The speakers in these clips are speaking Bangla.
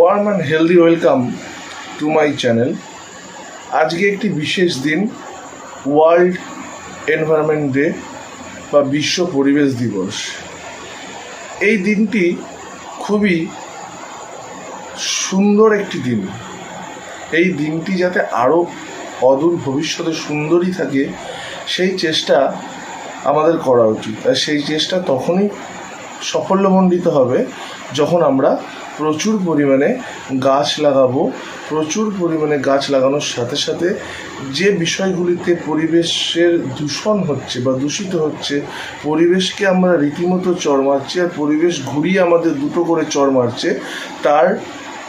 Warm and healthy welcome to my channel. আজকে একটি বিশেষ দিন, ওয়ার্ল্ড এনভায়রনমেন্ট ডে বা বিশ্ব পরিবেশ দিবস। এই দিনটি খুবই সুন্দর একটি দিন। এই দিনটি যাতে আরও অদূর ভবিষ্যতে সুন্দরই থাকে সেই চেষ্টা আমাদের করা উচিত। আর সেই চেষ্টা তখনই সাফল্যমণ্ডিত হবে যখন আমরা প্রচুর পরিমাণে গাছ লাগাবো। প্রচুর পরিমাণে গাছ লাগানোর সাথে সাথে যে বিষয়গুলিতে পরিবেশের দূষণ হচ্ছে বা দূষিত হচ্ছে, পরিবেশকে আমরা রীতিমতো চড় মারছি আর পরিবেশ ঘুরিয়ে আমাদের দুটো করে চড় মারছে, তার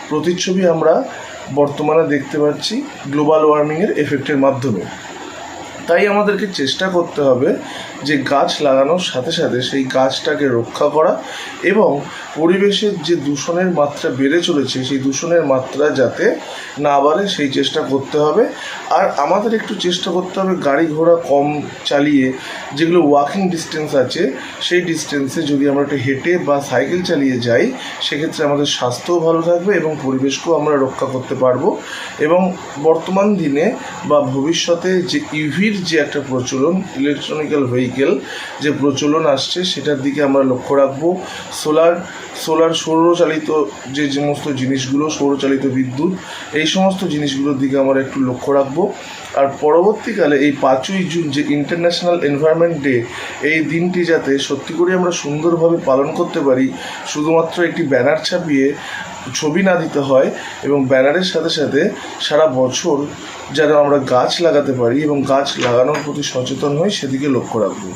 প্রতিচ্ছবি আমরা বর্তমানে দেখতে পাচ্ছি গ্লোবাল ওয়ার্মিংয়ের এফেক্টের মাধ্যমে। তাই আমাদেরকে চেষ্টা করতে হবে যে গাছ লাগানোর সাথে সাথে সেই গাছটাকে রক্ষা করা এবং পরিবেশের যে দূষণের মাত্রা বেড়ে চলেছে সেই দূষণের মাত্রা যাতে না বাড়ে সেই চেষ্টা করতে হবে। আর আমাদের একটু চেষ্টা করতে হবে গাড়ি ঘোড়া কম চালিয়ে, যেগুলো ওয়াকিং ডিস্টেন্স আছে সেই ডিস্টেন্সে যদি আমরা একটু হেঁটে বা সাইকেল চালিয়ে যাই, সেক্ষেত্রে আমাদের স্বাস্থ্যও ভালো থাকবে এবং পরিবেশকেও আমরা রক্ষা করতে পারবো। এবং বর্তমান দিনে বা ভবিষ্যতে যে ইভির যে একটা প্রচলন, ইলেকট্রনিক্যাল ভেহিকেল যে প্রচলন আসছে, সেটার দিকে আমরা লক্ষ্য রাখবো। সৌরচালিত যে সমস্ত জিনিসগুলো, সৌরচালিত বিদ্যুৎ, এই সমস্ত জিনিসগুলোর দিকে আমরা একটু লক্ষ্য রাখবো। আর পরবর্তীকালে এই 5ই জুন যে ইন্টারন্যাশনাল এনভায়রনমেন্ট ডে, এই দিনটি যাতে সত্যি করে আমরা সুন্দরভাবে পালন করতে পারি, শুধুমাত্র একটি ব্যানার ছাপিয়ে ছবি না দিতে হয় এবং ব্যানারের সাথে সাথে সারা বছর যেন আমরা গাছ লাগাতে পারি এবং গাছ লাগানোর প্রতি সচেতন হই, সেদিকে লক্ষ্য রাখবো।